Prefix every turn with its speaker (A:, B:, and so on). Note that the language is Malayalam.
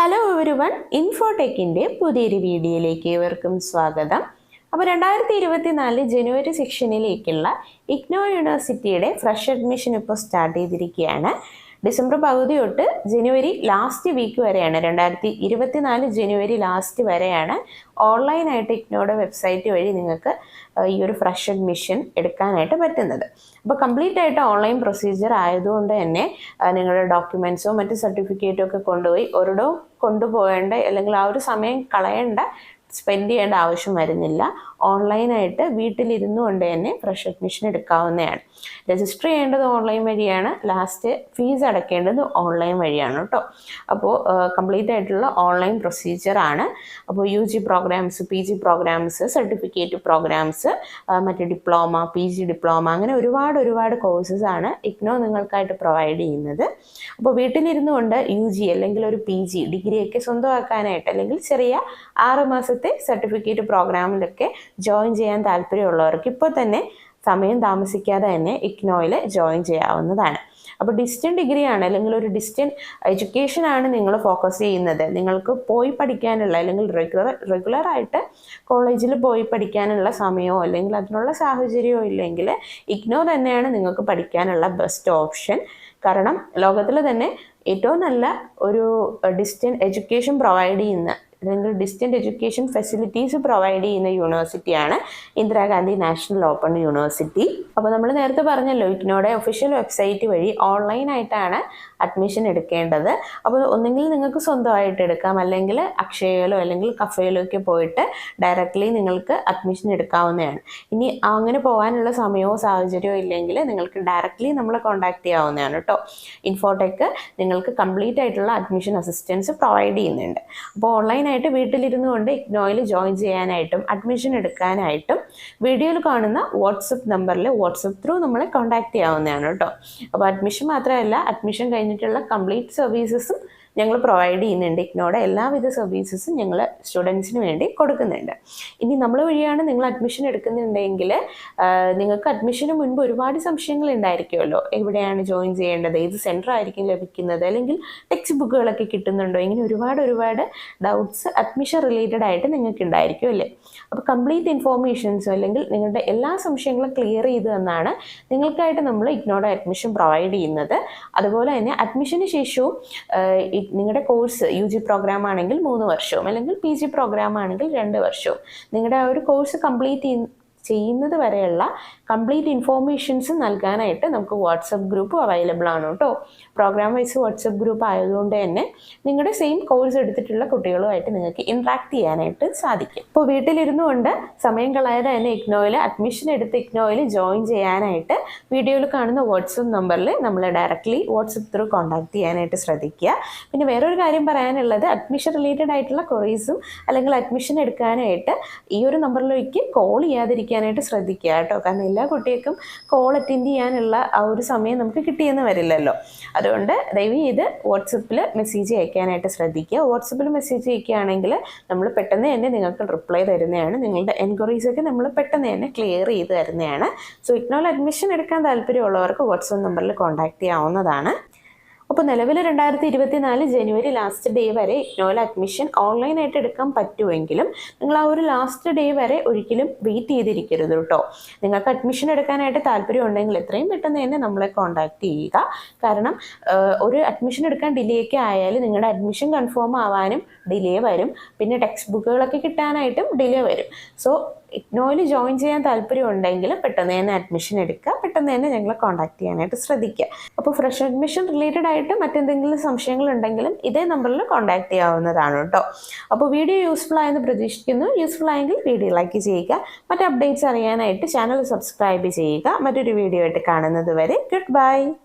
A: ഹലോ എവരിവൺ, ഇൻഫോടെക്കിൻ്റെ പുതിയൊരു വീഡിയോയിലേക്ക് ഏവർക്കും സ്വാഗതം. അപ്പോൾ 2024 ജനുവരി സെക്ഷനിലേക്കുള്ള ഇഗ്നോ യൂണിവേഴ്സിറ്റിയുടെ ഫ്രഷ് അഡ്മിഷൻ ഇപ്പോൾ സ്റ്റാർട്ട് ചെയ്തിരിക്കുകയാണ്. ഡിസംബർ പകുതി തൊട്ട് ജനുവരി ലാസ്റ്റ് വീക്ക് വരെയാണ്, 2024 ജനുവരി ലാസ്റ്റ് വരെയാണ് ഓൺലൈനായിട്ട് ഇഗ്നോയുടെ വെബ്സൈറ്റ് വഴി നിങ്ങൾക്ക് ഈ ഒരു ഫ്രഷ് അഡ്മിഷൻ എടുക്കാനായിട്ട് പറ്റുന്നത്. അപ്പോൾ കംപ്ലീറ്റ് ആയിട്ട് ഓൺലൈൻ പ്രൊസീജിയർ ആയതുകൊണ്ട് തന്നെ നിങ്ങളുടെ ഡോക്യുമെൻറ്റ്സോ മറ്റ് സർട്ടിഫിക്കറ്റോ ഒക്കെ കൊണ്ടുപോയി ഒരിടവും കൊണ്ടുപോകേണ്ട അല്ലെങ്കിൽ ആ ഒരു സമയം കളയേണ്ട, സ്പെൻഡ് ചെയ്യേണ്ട ആവശ്യം വരുന്നില്ല. ഓൺലൈനായിട്ട് വീട്ടിലിരുന്നു കൊണ്ട് തന്നെ ഫ്രഷ് അഡ്മിഷൻ എടുക്കാവുന്നതാണ്. രജിസ്റ്റർ ചെയ്യേണ്ടത് ഓൺലൈൻ വഴിയാണ്, ലാസ്റ്റ് ഫീസ് അടയ്ക്കേണ്ടത് ഓൺലൈൻ വഴിയാണ് കേട്ടോ. അപ്പോൾ കംപ്ലീറ്റ് ആയിട്ടുള്ള ഓൺലൈൻ പ്രൊസീജിയറാണ്. അപ്പോൾ UG programs, PG programs, certificate programs, മറ്റ് ഡിപ്ലോമ, PG ഡിപ്ലോമ, അങ്ങനെ ഒരുപാട് കോഴ്സസ് ആണ് ഇഗ്നോ നിങ്ങൾക്കായിട്ട് പ്രൊവൈഡ് ചെയ്യുന്നത്. അപ്പോൾ വീട്ടിലിരുന്നു കൊണ്ട് UG അല്ലെങ്കിൽ ഒരു PG ഡിഗ്രിയൊക്കെ സ്വന്തമാക്കാനായിട്ട് അല്ലെങ്കിൽ ചെറിയ 6 മാസത്തെ സർട്ടിഫിക്കറ്റ് പ്രോഗ്രാമിലൊക്കെ ജോയിൻ ചെയ്യാൻ താല്പര്യമുള്ളവർക്ക് ഇപ്പോൾ തന്നെ സമയം താമസിക്കാതെ തന്നെ ഇഗ്നോയിൽ ജോയിൻ ചെയ്യാവുന്നതാണ്. അപ്പോൾ ഡിസ്റ്റൻറ്റ് ഡിഗ്രി ആണ് അല്ലെങ്കിൽ ഒരു ഡിസ്റ്റൻറ്റ് എഡ്യൂക്കേഷൻ ആണ് നിങ്ങൾ ഫോക്കസ് ചെയ്യുന്നത്, നിങ്ങൾക്ക് പോയി പഠിക്കാനുള്ള അല്ലെങ്കിൽ റെഗുലറായിട്ട് കോളേജിൽ പോയി പഠിക്കാനുള്ള സമയമോ അല്ലെങ്കിൽ അതിനുള്ള സാഹചര്യമോ ഇല്ലെങ്കിൽ ഇഗ്നോ തന്നെയാണ് നിങ്ങൾക്ക് പഠിക്കാനുള്ള ബെസ്റ്റ് ഓപ്ഷൻ. കാരണം ലോകത്തിൽ തന്നെ ഏറ്റവും നല്ല ഒരു ഡിസ്റ്റൻറ്റ് എഡ്യൂക്കേഷൻ പ്രൊവൈഡ് ചെയ്യുന്ന അല്ലെങ്കിൽ ഡിസ്റ്റൻറ്റ് എഡ്യൂക്കേഷൻ ഫെസിലിറ്റീസ് പ്രൊവൈഡ് ചെയ്യുന്ന യൂണിവേഴ്സിറ്റിയാണ് ഇന്ദിരാഗാന്ധി നാഷണൽ ഓപ്പൺ യൂണിവേഴ്സിറ്റി. അപ്പോൾ നമ്മൾ നേരത്തെ പറഞ്ഞല്ലോ, ഇഗ്നോയുടെ ഒഫീഷ്യൽ വെബ്സൈറ്റ് വഴി ഓൺലൈനായിട്ടാണ് അഡ്മിഷൻ എടുക്കേണ്ടത്. അപ്പോൾ ഒന്നെങ്കിൽ നിങ്ങൾക്ക് സ്വന്തമായിട്ട് എടുക്കാം, അല്ലെങ്കിൽ അക്ഷയയിലോ അല്ലെങ്കിൽ കഫേയിലോ ഒക്കെ പോയിട്ട് ഡയറക്റ്റ്ലി നിങ്ങൾക്ക് അഡ്മിഷൻ എടുക്കാവുന്നതാണ്. ഇനി അങ്ങനെ പോകാനുള്ള സമയമോ സാഹചര്യമോ ഇല്ലെങ്കിൽ നിങ്ങൾക്ക് ഡയറക്റ്റ്ലി നമ്മളെ കോൺടാക്ട് ചെയ്യാവുന്നതാണ് കേട്ടോ. ഇൻഫോടെക് നിങ്ങൾക്ക് കംപ്ലീറ്റ് ആയിട്ടുള്ള അഡ്മിഷൻ അസിസ്റ്റൻസ് പ്രൊവൈഡ് ചെയ്യുന്നുണ്ട്. അപ്പോൾ ഓൺലൈനായിട്ട് വീട്ടിലിരുന്നു കൊണ്ട് ഇഗ്നോയിൽ ജോയിൻ ചെയ്യാനായിട്ടും അഡ്മിഷൻ എടുക്കാനായിട്ടും വീഡിയോയിൽ കാണുന്ന വാട്സപ്പ് നമ്പറിൽ വാട്സപ്പ് ത്രൂ നമ്മളെ കോൺടാക്ട് ചെയ്യാവുന്നതാണ് കേട്ടോ. അപ്പോൾ അഡ്മിഷൻ മാത്രമല്ല, അഡ്മിഷൻ കഴിഞ്ഞിട്ടുള്ള കംപ്ലീറ്റ് സർവീസസും ഞങ്ങൾ പ്രൊവൈഡ് ചെയ്യുന്നുണ്ട്. ഇഗ്നോയുടെ എല്ലാവിധ സർവീസസും ഞങ്ങൾ സ്റ്റുഡൻസിന് വേണ്ടി കൊടുക്കുന്നുണ്ട്. ഇനി നമ്മൾ വഴിയാണ് നിങ്ങൾ അഡ്മിഷൻ എടുക്കുന്നുണ്ടെങ്കിൽ നിങ്ങൾക്ക് അഡ്മിഷന് മുൻപ് ഒരുപാട് സംശയങ്ങൾ ഉണ്ടായിരിക്കുമല്ലോ. എവിടെയാണ് ജോയിൻ ചെയ്യേണ്ടത്, ഏത് സെൻറ്റർ ആയിരിക്കും ലഭിക്കുന്നത്, അല്ലെങ്കിൽ ടെക്സ്റ്റ് ബുക്കുകളൊക്കെ കിട്ടുന്നുണ്ടോ, ഇങ്ങനെ ഒരുപാട് ഡൗട്ട്സ് അഡ്മിഷൻ റിലേറ്റഡ് ആയിട്ട് നിങ്ങൾക്ക് ഉണ്ടായിരിക്കും അല്ലേ. അപ്പോൾ കംപ്ലീറ്റ് ഇൻഫോർമേഷൻസ് അല്ലെങ്കിൽ നിങ്ങളുടെ എല്ലാ സംശയങ്ങളും ക്ലിയർ ചെയ്ത് തന്നാണ് നിങ്ങൾക്കായിട്ട് നമ്മൾ ഇഗ്നോയുടെ അഡ്മിഷൻ പ്രൊവൈഡ് ചെയ്യുന്നത്. അതുപോലെ തന്നെ അഡ്മിഷന് ശേഷവും നിങ്ങളുടെ കോഴ്സ് UG പ്രോഗ്രാം ആണെങ്കിൽ 3 വർഷവും അല്ലെങ്കിൽ PG പ്രോഗ്രാം ആണെങ്കിൽ 2 വർഷവും നിങ്ങളുടെ ആ ഒരു കോഴ്സ് കംപ്ലീറ്റ് ചെയ്യുന്നത് വരെയുള്ള കംപ്ലീറ്റ് ഇൻഫോർമേഷൻസ് നൽകാനായിട്ട് നമുക്ക് വാട്സപ്പ് ഗ്രൂപ്പ് അവൈലബിൾ ആണ് കേട്ടോ. പ്രോഗ്രാം വൈസ് വാട്സപ്പ് ഗ്രൂപ്പ് ആയതുകൊണ്ട് തന്നെ നിങ്ങളുടെ സെയിം കോഴ്സ് എടുത്തിട്ടുള്ള കുട്ടികളുമായിട്ട് നിങ്ങൾക്ക് ഇൻട്രാക്ട് ചെയ്യാനായിട്ട് സാധിക്കും. ഇപ്പോൾ വീട്ടിലിരുന്നു കൊണ്ട് സമയം കളയാതെ തന്നെ ഇഗ്നോയിൽ അഡ്മിഷൻ എടുത്ത് ഇഗ്നോയിൽ ജോയിൻ ചെയ്യാനായിട്ട് വീഡിയോയിൽ കാണുന്ന വാട്സപ്പ് നമ്പറിൽ നമ്മളെ ഡയറക്റ്റ്ലി വാട്സപ്പ് ത്രൂ കോൺടാക്ട് ചെയ്യാനായിട്ട് ശ്രദ്ധിക്കുക. പിന്നെ വേറൊരു കാര്യം പറയാനുള്ളത്, അഡ്മിഷൻ റിലേറ്റഡ് ആയിട്ടുള്ള ക്വറീസും അല്ലെങ്കിൽ അഡ്മിഷൻ എടുക്കാനായിട്ട് ഈ ഒരു നമ്പറിലേക്ക് കോൾ ചെയ്യാതിരിക്കാനായിട്ട് ശ്രദ്ധിക്കുക കേട്ടോ. കാരണം എല്ലാ കുട്ടികൾക്കും കോൾ അറ്റൻഡ് ചെയ്യാനുള്ള ആ ഒരു സമയം നമുക്ക് കിട്ടിയെന്ന് വരില്ലല്ലോ. അതുകൊണ്ട് ദയവ് ചെയ്ത് വാട്സപ്പിൽ മെസ്സേജ് അയക്കാനായിട്ട് ശ്രദ്ധിക്കുക. വാട്സപ്പിൽ മെസ്സേജ് അയക്കുകയാണെങ്കിൽ നമ്മൾ പെട്ടെന്ന് തന്നെ നിങ്ങൾക്ക് റിപ്ലൈ തരുന്നതാണ്. നിങ്ങളുടെ എൻക്വയറീസൊക്കെ നമ്മൾ പെട്ടെന്ന് തന്നെ ക്ലിയർ ചെയ്ത് തരുന്നതാണ്. സോ ഇഗ്നോയിൽ അഡ്മിഷൻ എടുക്കാൻ താല്പര്യമുള്ളവർക്ക് വാട്സപ്പ് നമ്പറിൽ കോൺടാക്ട് ചെയ്യാവുന്നതാണ്. അപ്പോൾ നിലവിൽ 2024 ജനുവരി ലാസ്റ്റ് ഡേ വരെ ഇഗ്നോയിൽ അഡ്മിഷൻ ഓൺലൈനായിട്ട് എടുക്കാൻ പറ്റുമെങ്കിലും നിങ്ങൾ ആ ഒരു ലാസ്റ്റ് ഡേ വരെ ഒരിക്കലും വെയിറ്റ് ചെയ്തിരിക്കരുത് കേട്ടോ. നിങ്ങൾക്ക് അഡ്മിഷൻ എടുക്കാനായിട്ട് താല്പര്യം ഉണ്ടെങ്കിൽ എത്രയും പെട്ടെന്ന് തന്നെ നമ്മളെ കോൺടാക്ട് ചെയ്യുക. കാരണം ഒരു അഡ്മിഷൻ എടുക്കാൻ ഡിലേ ഒക്കെ ആയാൽ നിങ്ങളുടെ അഡ്മിഷൻ കൺഫേം ആവാനും ഡിലേ വരും, പിന്നെ ടെക്സ്റ്റ് ബുക്കുകളൊക്കെ കിട്ടാനായിട്ടും ഡിലേ വരും. സോ ഇഗ്നോയിൽ ജോയിൻ ചെയ്യാൻ താല്പര്യം ഉണ്ടെങ്കിൽ പെട്ടെന്ന് തന്നെ അഡ്മിഷൻ എടുക്കുക, പെട്ടെന്ന് തന്നെ ഞങ്ങളെ കോൺടാക്ട് ചെയ്യാനായിട്ട് ശ്രദ്ധിക്കുക. അപ്പോൾ ഫ്രഷ് അഡ്മിഷൻ റിലേറ്റഡ് ആയിട്ട് മറ്റെന്തെങ്കിലും സംശയങ്ങൾ ഉണ്ടെങ്കിലും ഇതേ നമ്പറിൽ കോൺടാക്ട് ചെയ്യാവുന്നതാണ് കേട്ടോ. അപ്പോൾ വീഡിയോ യൂസ്ഫുൾ ആയെന്ന് പ്രതീക്ഷിക്കുന്നു. യൂസ്ഫുൾ ആയെങ്കിൽ വീഡിയോ ലൈക്ക് ചെയ്യുക. മറ്റ് അപ്ഡേറ്റ്സ് അറിയാനായിട്ട് ചാനൽ സബ്സ്ക്രൈബ് ചെയ്യുക. മറ്റൊരു വീഡിയോ ആയിട്ട് കാണുന്നത് വരെ ഗുഡ് ബൈ.